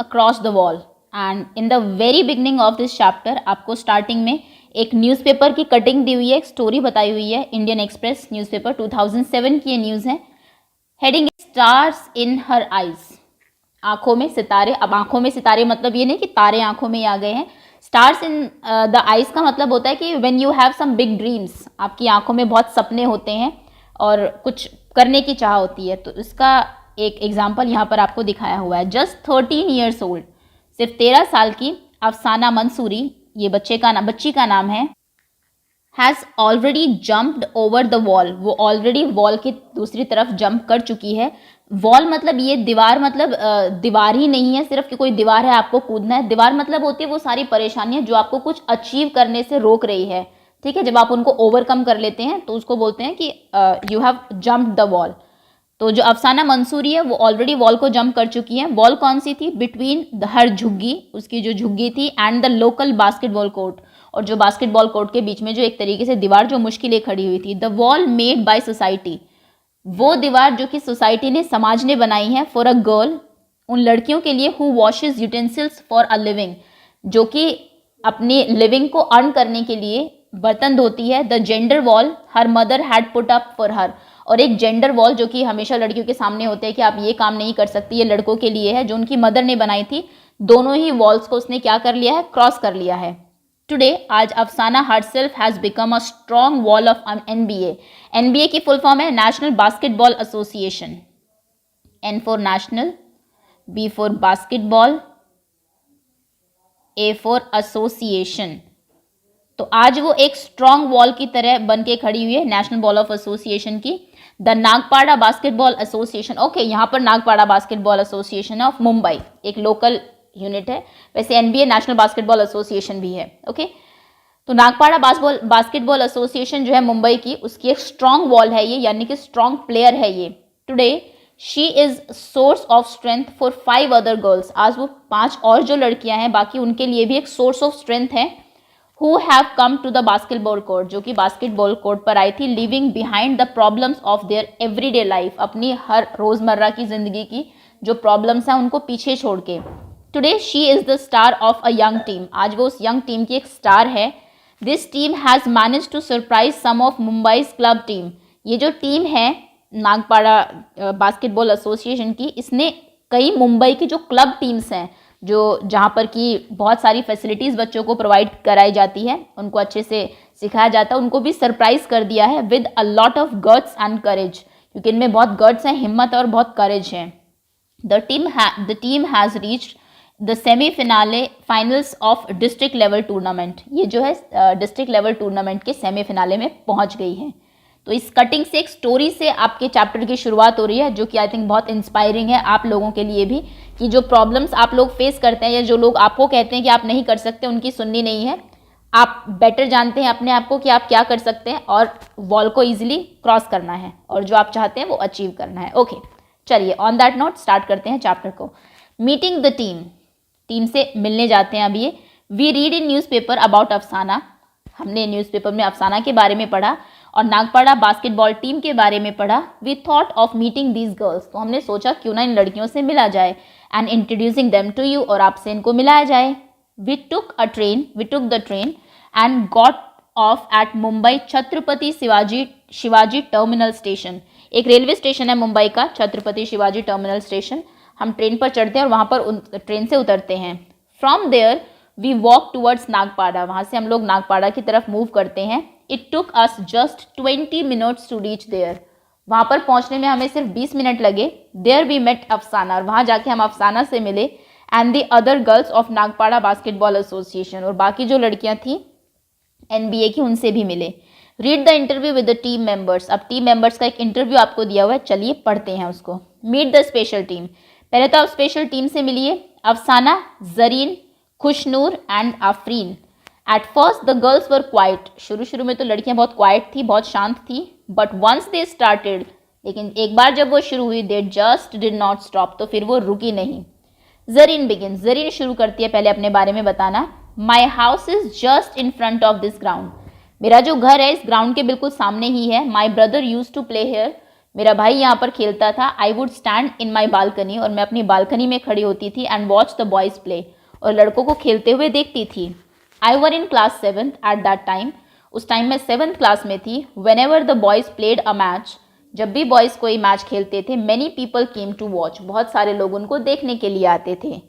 Across the wall. And in the very beginning of this chapter आपको starting में एक newspaper की cutting दी हुई है, एक स्टोरी बताई हुई है। इंडियन एक्सप्रेस न्यूज़पेपर 2007 की ये न्यूज़ है। हेडिंग स्टार्स इन हर आइज, आंखों में सितारे। अब आंखों में सितारे मतलब ये नहीं कि तारे आंखों में ही आ गए हैं। स्टार्स इन द आइज का मतलब होता है कि when you have some big dreams, आपकी आंखों में बहुत सपने होते हैं और कुछ करने की चाह होती है। तो इसका एक एग्जाम्पल यहाँ पर आपको दिखाया हुआ है। जस्ट 13 ईयर्स ओल्ड, सिर्फ 13 साल की अफसाना मंसूरी, ये बच्ची का नाम है, has already jumped over the wall, वो ऑलरेडी वॉल की दूसरी तरफ जंप कर चुकी है। वॉल मतलब ये दीवार, मतलब दीवार ही नहीं है सिर्फ कि कोई दीवार है आपको कूदना है। दीवार मतलब होती है वो सारी परेशानियां जो आपको कुछ अचीव करने से रोक रही है, ठीक है। जब आप उनको ओवरकम कर लेते हैं तो उसको बोलते हैं कि you have jumped the wall. तो जो अफसाना मंसूरी है वो ऑलरेडी वॉल को जंप कर चुकी है। वॉल कौन सी थी? बिटवीन हर झुग्गी, उसकी जो झुग्गी थी, and the local basketball court, और जो बास्केटबॉल कोर्ट के बीच में जो एक तरीके से दीवार जो मुश्किलें खड़ी हुई थी। The wall made by society, वो दीवार जो कि सोसाइटी ने, समाज ने बनाई है। फॉर अ गर्ल, उन लड़कियों के लिए, who washes utensils for a living, जो कि अपनी लिविंग को अर्न करने के लिए बर्तन धोती है। The gender wall her mother had put up for her, और एक जेंडर वॉल जो कि हमेशा लड़कियों के सामने होते हैं कि आप ये काम नहीं कर सकती, ये लड़कों के लिए है, जो उनकी मदर ने बनाई थी। दोनों ही वॉल्स को उसने क्या कर लिया है? क्रॉस कर लिया है। टुडे, आज Afsana herself has become a strong wall of NBA. NBA की फुल फॉर्म है national basketball association. N for national, B for basketball, A for association. तो आज वो एक स्ट्रॉन्ग वॉल की तरह बन के खड़ी हुई है, नेशनल बॉल ऑफ एसोसिएशन की। The Nagpada basketball association, okay, यहाँ पर Nagpada basketball association of Mumbai, एक लोकल यूनिट है। वैसे एनबीए नेशनल बास्केटबॉल एसोसिएशन भी है, ओके। तो नागपाड़ा बास्केटबॉल एसोसिएशन जो है मुंबई की, उसकी एक स्ट्रॉन्ग वॉल है ये, यानी कि स्ट्रॉन्ग प्लेयर है ये। Today she is source of strength for 5 other girls, आज वो 5 और जो लड़कियां हैं बाकी, उनके लिए भी एक सोर्स ऑफ स्ट्रेंथ है। Who have come to the basketball court, जो कि बास्केटबॉल कोर्ट पर आई थी। Living behind the problems of their everyday life, अपनी हर रोजमर्रा की जिंदगी की जो प्रॉब्लम्स हैं उनको पीछे छोड़ के। Today she is the star of a young team, आज वो उस यंग टीम की एक स्टार है। This team has manage to surprise some of Mumbai's club team, ये जो टीम है नागपाड़ा बास्केटबॉल एसोसिएशन की, इसने कई मुंबई की जो क्लब टीम्स हैं, जो जहाँ पर कि बहुत सारी फैसिलिटीज़ बच्चों को प्रोवाइड कराई जाती है, उनको अच्छे से सिखाया जाता है, उनको भी सरप्राइज कर दिया है with a lot of guts and courage, क्योंकि इनमें बहुत गट्स हैं, हिम्मत और बहुत करेज है। The team has reached the finals of district level tournament, ये जो है डिस्ट्रिक्ट लेवल टूर्नामेंट के सेमीफिनाले में पहुँच गई है। तो इस कटिंग से, एक स्टोरी से आपके चैप्टर की शुरुआत हो रही है, जो कि आई थिंक बहुत इंस्पायरिंग है आप लोगों के लिए भी, कि जो प्रॉब्लम्स आप लोग फेस करते हैं या जो लोग आपको कहते हैं कि आप नहीं कर सकते, उनकी सुननी नहीं है। आप बेटर जानते हैं अपने आप को कि आप क्या कर सकते हैं, और वॉल को ईजिली क्रॉस करना है, और जो आप चाहते हैं वो अचीव करना है। ओके, चलिए ऑन दैट नोट स्टार्ट करते हैं चैप्टर को। मीटिंग द टीम से मिलने जाते हैं अब ये। We read in newspaper about Afsana, हमने न्यूज़पेपर में अफसाना के बारे में पढ़ा और नागपाड़ा बास्केटबॉल टीम के बारे में पढ़ा। We thought of meeting these girls, तो हमने सोचा क्यों ना इन लड़कियों से मिला जाए, and introducing them to you, और आपसे इनको मिलाया जाए। We took the train and got off at Mumbai Chhatrapati Shivaji terminal station, एक रेलवे स्टेशन है मुंबई का, छत्रपति शिवाजी टर्मिनल स्टेशन। हम ट्रेन पर चढ़ते हैं और वहाँ पर ट्रेन से उतरते हैं। From there we walk towards Nagpada, वहाँ से हम लोग नागपाड़ा की तरफ मूव करते हैं। It took us just 20 minutes to reach there, वहाँ पर पहुँचने में हमें सिर्फ 20 मिनट लगे। देयर वी मेट अफसाना, और वहाँ जाके हम अफसाना से मिले। And the other girls of Nagpada basketball association, और बाकी जो लड़कियाँ थी एनबीए की, उनसे भी मिले। Read the interview with the team members, अब टीम मेंबर्स का एक इंटरव्यू आपको दिया हुआ है, चलिए पढ़ते हैं उसको। मीट द स्पेशल टीम, पहले तो आप स्पेशल टीम से मिलिए। Afsana, Zareen, Khushnoor and Afreen. At first the girls were quite, शुरू में तो लड़कियां बहुत क्वाइट थी, बहुत शांत थी। बट वंस दे स्टार्टेड, लेकिन एक बार जब वो शुरू हुई, they just did not stop, तो फिर वो रुकी नहीं। जरीन बिगिन, जरीन शुरू करती है पहले अपने बारे में बताना। My house is just in front of this ground, मेरा जो घर है इस ग्राउंड के बिल्कुल सामने ही है। My brother use to play here, मेरा भाई यहाँ पर खेलता था। I would stand in my balcony, और मैं अपनी बालकनी में खड़ी होती थी, and watch the boys play, और लड़कों को खेलते हुए देखती थी। I were in class 7 at that time, उस टाइम मैं 7th क्लास में थी। Whenever the boys played a match, जब भी बॉयज़ कोई मैच खेलते थे, many people came to watch, बहुत सारे लोग उनको देखने के लिए आते थे।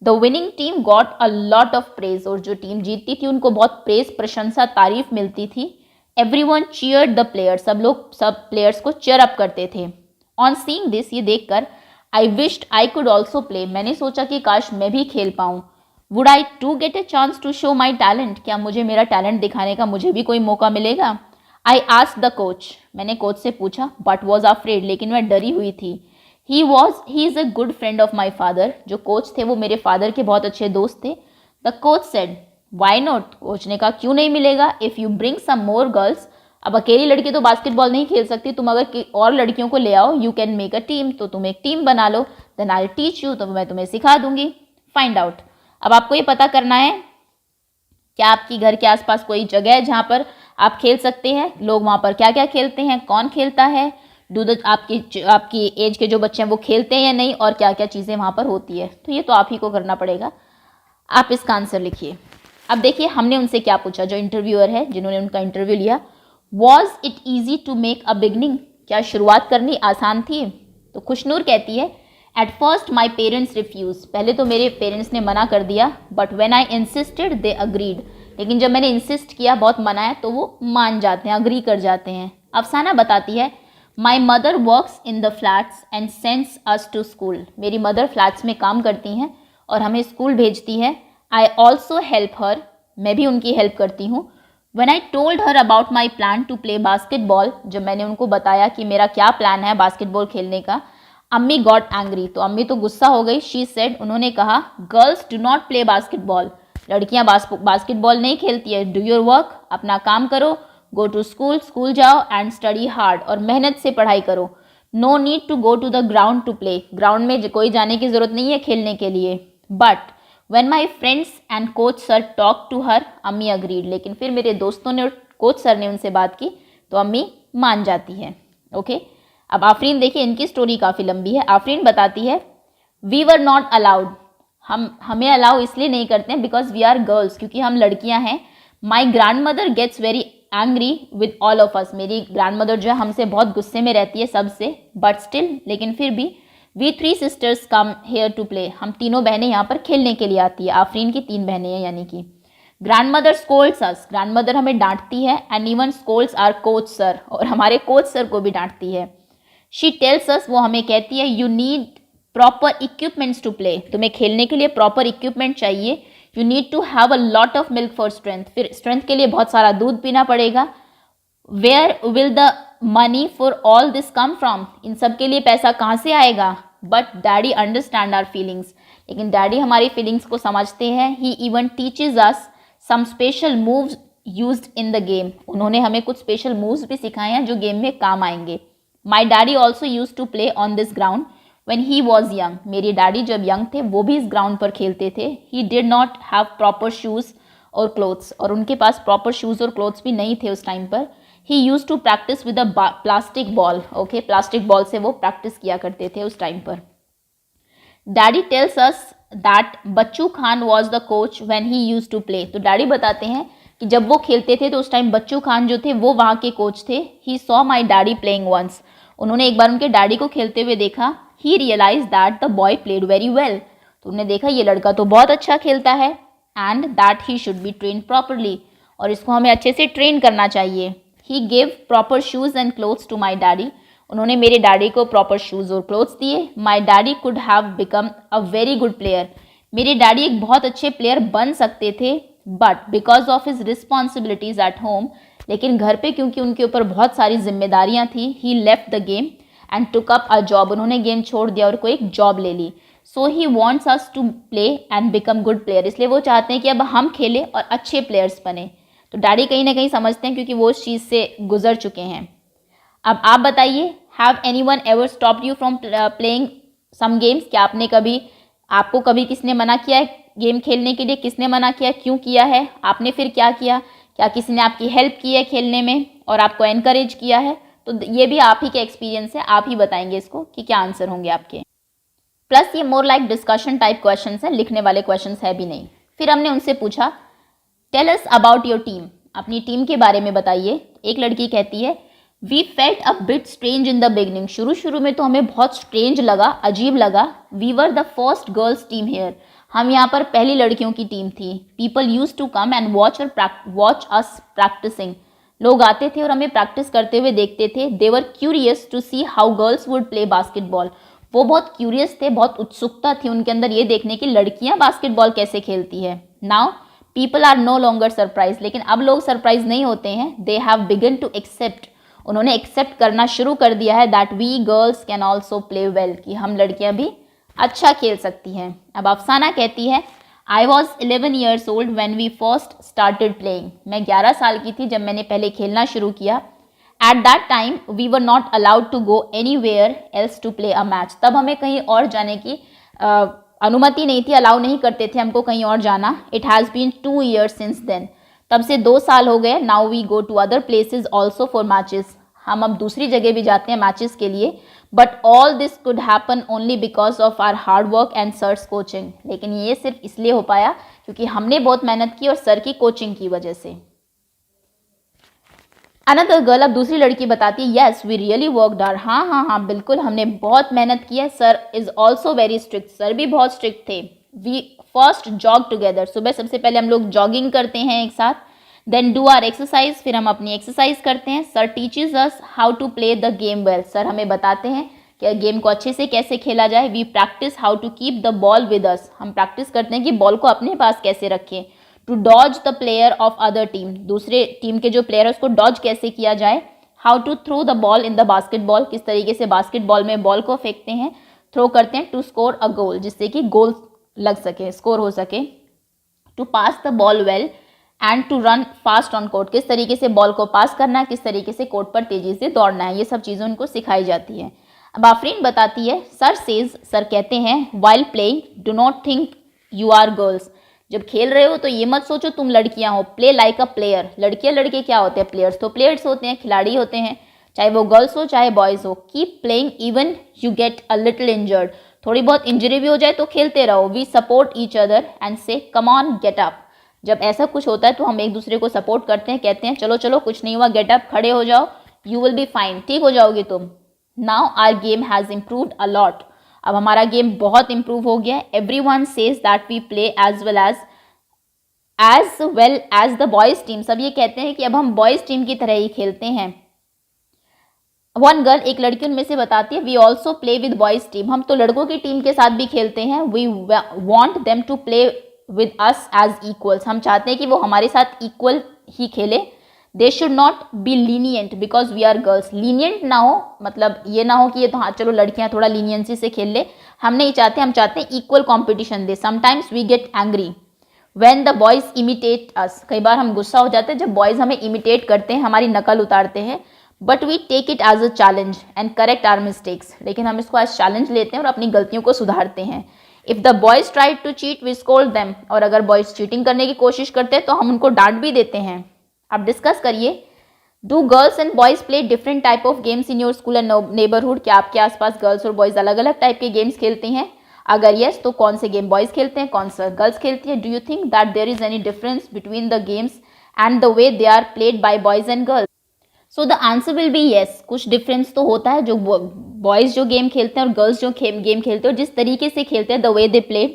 The winning team got a lot of praise, और जो टीम जीतती थी उनको बहुत प्रेज, प्रशंसा, तारीफ मिलती थी। एवरीवन चीयर्ड द प्लेयर्स, सब प्लेयर्स को चीयर अप करते थे। ऑन सीइंग दिस, ये देखकर, I wished I could also play, मैंने सोचा कि काश मैं भी खेल पाऊँ। Would I to get a chance to show my talent, क्या मुझे मेरा टैलेंट दिखाने का मुझे भी कोई मौका मिलेगा। आई आस्क्ड द कोच, मैंने कोच से पूछा, बट वॉज अफ्रेड, लेकिन मैं डरी हुई थी। He is a good friend of my father, जो कोच थे वो मेरे फादर के बहुत अच्छे दोस्त थे। The coach said, why not, coach ने कहा क्यों नहीं मिलेगा। If you bring some more girls, अब अकेली लड़की तो बास्केटबॉल नहीं खेल सकती, तुम अगर और लड़कियों को ले आओ, you can make a team, तो तुम एक टीम बना लो। देन आई टीच यू, तो मैं तुम्हें सिखा दूंगी। फाइंड आउट, अब आपको ये पता करना है क्या आपकी घर के आसपास कोई जगह है जहाँ पर आप खेल सकते हैं, लोग वहाँ पर क्या क्या खेलते हैं, कौन खेलता है, आपकी एज के जो बच्चे हैं वो खेलते हैं या नहीं, और क्या क्या चीज़ें वहाँ पर होती है। तो ये तो आप ही को करना पड़ेगा। आप इसका आंसर लिखिए। अब देखिए हमने उनसे क्या पूछा, जो इंटरव्यूअर है जिन्होंने उनका इंटरव्यू लिया, was it easy to make a beginning, क्या शुरुआत करनी आसान थी। तो खुशनूर कहती है, at first my parents refuse, पहले तो मेरे पेरेंट्स ने मना कर दिया, but when I insisted they agreed, लेकिन जब मैंने इंसिस्ट किया, बहुत मनाया, तो वो मान जाते हैं, अग्री कर जाते हैं। अफसाना बताती है, my mother works in the flats and sends us to school, मेरी मदर फ्लैट्स में काम करती हैं और हमें स्कूल भेजती है। आई ऑल्सो हेल्प हर, मैं भी उनकी हेल्प करती हूँ। When I told her about my plan to play basketball, जब मैंने उनको बताया कि मेरा क्या प्लान है बास्केटबॉल खेलने का, अम्मी गॉट एंग्री, तो अम्मी तो गुस्सा हो गई। शी सेड, उन्होंने कहा, girls do not play basketball, लड़कियां बास्केटबॉल नहीं खेलती है। डू योर वर्क, अपना काम करो। गो टू स्कूल, स्कूल जाओ, एंड स्टडी हार्ड, और मेहनत से पढ़ाई करो। No need to go to the ground to play, ground में कोई जाने की जरूरत नहीं है खेलने के लिए। But When my friends and coach sir talked to her, अम्मी agreed, लेकिन फिर मेरे दोस्तों ने और कोच सर ने उनसे बात की तो अम्मी मान जाती है। ओके, अब आफरीन देखिए, इनकी स्टोरी काफ़ी लंबी है। आफरीन बताती है, वी वर नॉट अलाउड, हमें अलाउ इसलिए नहीं करते हैं बिकॉज वी आर गर्ल्स, क्योंकि हम लड़कियां हैं। My grandmother gets very angry with all of us, मेरी ग्रैंड मदर जो है हमसे बहुत गुस्से में रहती है सबसे, बट स्टिल, लेकिन फिर भी, we 3 sisters come here to play, हम तीनों बहनें यहाँ पर खेलने के लिए आती है। आफरीन की 3 बहनें हैं यानी कि। Grandmother scolds us, grandmother हमें डांटती है। And even scolds our coach sir, और हमारे कोच सर को भी डांटती है। शी टेल्स अस, वो हमें कहती है, you need proper equipments to play, तुम्हें खेलने के लिए प्रॉपर इक्विपमेंट चाहिए। You need to have a lot of milk for strength, फिर स्ट्रेंथ के लिए बहुत सारा दूध पीना पड़ेगा। Where will the money for all this come from, इन सब के लिए पैसा कहाँ से आएगा। But daddy understand our feelings, लेकिन डैडी हमारी फीलिंग्स को समझते हैं। He even teaches us some special moves used in the game, उन्होंने हमें कुछ स्पेशल मूव्स भी सिखाए हैं जो गेम में काम आएंगे। My daddy also use to play on this ground when he was young, मेरे डैडी जब यंग थे वो भी इस ग्राउंड पर खेलते थे। He did not have proper shoes और क्लोथ्स, और उनके पास प्रॉपर शूज़ और क्लोथ्स भी नहीं थे उस टाइम पर। He use to practice with a plastic ball, okay, plastic ball से वो प्रैक्टिस किया करते थे उस टाइम पर। Daddy tells us that Bachchu Khan was the coach when he use to play, तो डैडी बताते हैं कि जब वो खेलते थे तो उस टाइम बच्चू खान जो थे वो वहाँ के कोच थे। He saw my daddy playing once, उन्होंने एक बार उनके डैडी को खेलते हुए देखा। He realize that the boy played very well, तो उन्होंने देखा ये लड़का तो बहुत अच्छा खेलता है। And that he should be train properly, और इसको हमें अच्छे से ट्रेन करना चाहिए। He gave proper shoes and clothes to my daddy, उन्होंने मेरे डैडी को प्रॉपर शूज़ और क्लोथ्स दिए। My daddy could have become a very good player, मेरे डैडी एक बहुत अच्छे प्लेयर बन सकते थे। But because of his responsibilities at home, लेकिन घर पे क्योंकि उनके ऊपर बहुत सारी जिम्मेदारियां थी, he left the game and took up a job, उन्होंने गेम छोड़ दिया और कोई एक जॉब ले ली। So he wants us to play and become good player, इसलिए वो चाहते हैं कि अब हम खेलें और अच्छे प्लेयर्स बने। तो डैडी कहीं ना कहीं समझते हैं क्योंकि वो उस चीज़ से गुजर चुके हैं। अब आप बताइए, have anyone ever stopped you from playing some games, क्या आपको कभी किसने मना किया है गेम खेलने के लिए, किसने मना किया, क्यों किया है, आपने फिर क्या किया, क्या किसी ने आपकी हेल्प की है खेलने में और आपको एनकरेज किया है। तो ये भी आप ही के एक्सपीरियंस है, आप ही बताएंगे इसको कि क्या आंसर होंगे आपके। प्लस ये more like discussion type question है, लिखने वाले क्वेश्चन है भी नहीं। फिर हमने उनसे पूछा tell us about your team, अपनी टीम के बारे में बताइए। एक लड़की कहती है we felt a bit strange in the beginning, शुरू में तो हमें बहुत स्ट्रेंज लगा, अजीब लगा। We were the first girls team here, हम यहाँ पर पहली लड़कियों की टीम थी। People use to come and watch us practising, लोग आते थे और हमें प्रैक्टिस करते हुए देखते थे। They were curious to see how girls would play basketball, वो बहुत क्यूरियस थे, बहुत उत्सुकता थी उनके अंदर ये देखने की लड़कियां बास्केटबॉल कैसे खेलती है। Now people are no longer surprise, लेकिन अब लोग सरप्राइज नहीं होते हैं। They have begun to accept, उन्होंने एक्सेप्ट करना शुरू कर दिया है that we girls can also play well, कि हम लड़कियां भी अच्छा खेल सकती हैं। अब अफसाना कहती है I was 11 years old when we first started playing, मैं 11 साल की थी जब मैंने पहले खेलना शुरू किया। At that time we were not allowed to go anywhere else to play a match, तब हमें कहीं और जाने की अनुमति नहीं थी, अलाउ नहीं करते थे हमको कहीं और जाना। It has been 2 years since then, तब से 2 साल हो गए। Now we go to other places also for matches, हम अब दूसरी जगह भी जाते हैं मैचेस के लिए। But all this could happen only because of our hard work and sir's coaching, लेकिन ये सिर्फ इसलिए हो पाया क्योंकि हमने बहुत मेहनत की और सर की कोचिंग की वजह से। अनदर गर्ल, अब दूसरी लड़की बताती है yes we really worked hard, हाँ बिल्कुल हमने बहुत मेहनत की है। Sir is also very strict, sir भी बहुत स्ट्रिक्ट थे। वी फर्स्ट जॉग टुगेदर, सुबह सबसे पहले हम लोग जॉगिंग करते हैं एक साथ। देन डू आर एक्सरसाइज, फिर हम अपनी एक्सरसाइज करते हैं। Sir teaches us how to play the game well, sir हमें बताते हैं कि गेम को अच्छे से कैसे खेला जाए। We practice how to keep the ball with us, हम प्रैक्टिस करते हैं कि बॉल को अपने पास कैसे रखें। To dodge the player of other team, दूसरे टीम के जो प्लेयर है उसको डॉज कैसे किया जाए। How to throw the ball in the basketball, किस तरीके से बास्केटबॉल में बॉल को फेंकते हैं, थ्रो करते हैं। टू स्कोर अ गोल, जिससे कि गोल लग सके, स्कोर हो सके। To pass the ball well and to run fast on court, किस तरीके से बॉल को पास करना है, किस तरीके से कोर्ट पर तेजी से दौड़ना है, ये सब चीज़ें उनको सिखाई जाती है। अब आफरीन बताती है सर सेज, सर कहते हैं while playing do not think you are girls, जब खेल रहे हो तो ये मत सोचो तुम लड़कियां हो। प्ले लाइक अ प्लेयर, लड़कियां लड़के क्या होते हैं, प्लेयर्स तो प्लेयर्स होते हैं, खिलाड़ी होते हैं, चाहे वो गर्ल्स हो चाहे बॉयज़ हो। Keep playing even you get a little injured, थोड़ी बहुत इंजरी भी हो जाए तो खेलते रहो। We support each other and say come on get up, जब ऐसा कुछ होता है तो हम एक दूसरे को सपोर्ट करते हैं, कहते हैं चलो चलो कुछ नहीं हुआ, गेट अप, खड़े हो जाओ, यू विल बी फाइन, ठीक हो जाओगी तुम। Now our game has improved a lot, अब हमारा गेम बहुत इम्प्रूव हो गया है। Everyone says that we play as well as the boys team, सब ये कहते हैं कि अब हम बॉयज़ टीम की तरह ही खेलते हैं। वन गर्ल, एक लड़की उनमें से बताती है we also play with boys team, हम तो लड़कों की टीम के साथ भी खेलते हैं। We want them to play with us as equals, हम चाहते हैं कि वो हमारे साथ इक्वल ही खेले। They should not be lenient because we are girls, lenient ना हो, मतलब ये ना हो कि ये तो हाँ चलो लड़कियां थोड़ा लीनियंसी से खेल ले, हम नहीं चाहते, हम चाहते हैं इक्वल कॉम्पिटिशन दे। Sometimes we get angry when the boys imitate us, कई बार हम गुस्सा हो जाते हैं जब बॉयज़ हमें इमिटेट करते हैं, हमारी नकल उतारते हैं। But we take it as a challenge and correct our mistakes, लेकिन हम इसको एज चैलेंज लेते हैं और अपनी गलतियों को सुधारते हैं। If the boys try to cheat we scold them, और अगर बॉयज़ चीटिंग करने की कोशिश करते हैं तो हम उनको डांट भी देते हैं। अब डिस्कस करिए, do girls and boys play different type of games in your school and neighbourhood, क्या आपके आसपास गर्ल्स और बॉयज़ अलग अलग टाइप के गेम्स खेलते हैं? अगर यस तो कौन से गेम बॉयज़ खेलते हैं, कौन सा गर्ल्स खेलती है? Do you think that there is any difference between the games and the way they are played by boys and girls? So the answer will be yes, कुछ डिफरेंस तो होता है, जो बॉयज़ जो गेम खेलते हैं और गर्ल्स जो गेम खेलते हैं और जिस तरीके से खेलते हैं, the way they play.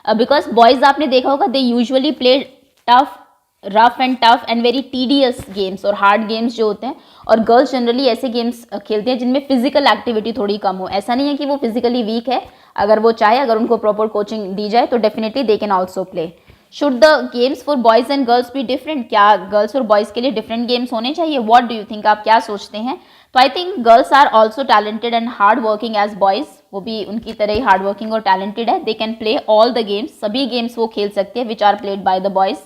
Because boys आपने देखा होगा they usually play tough, rough and tough and very tedious games और हार्ड गेम्स जो होते हैं, और गर्ल्स जनरली ऐसे गेम्स खेलते हैं जिनमें फिजिकल एक्टिविटी थोड़ी कम हो। ऐसा नहीं है कि वो फिजिकली वीक है, अगर वो चाहे, अगर उनको प्रॉपर कोचिंग दी जाए तो definitely they can also play. Should the games for boys and girls be different, क्या गर्ल्स और बॉयज़ के लिए डिफरेंट गेम्स होने चाहिए? व्हाट डू यू थिंक, आप क्या सोचते हैं? तो I think girls are also talented and hard working as boys, वो भी उनकी तरह ही हार्ड वर्किंग और टैलेंटेड है। They can play all the games, सभी गेम्स वो खेल सकते हैं which are played by the boys,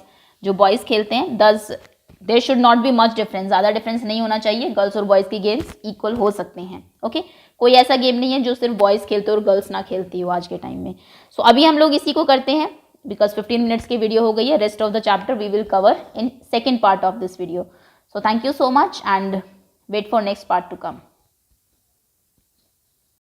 जो बॉयज़ खेलते हैं। Thus there should not be much difference, ज़्यादा डिफरेंस नहीं होना चाहिए, गर्ल्स और बॉयज़ की गेम्स इक्वल हो सकते हैं। ओके कोई ऐसा गेम नहीं है जो सिर्फ बॉयज़ खेलते हो और गर्ल्स ना खेलती हो आज के टाइम में। सो अभी हम लोग इसी को करते हैं, बिकॉज 15 मिनट्स की वीडियो हो गई है। Rest of the chapter we will cover in second part of this video. So thank you so much and wait for next part to come.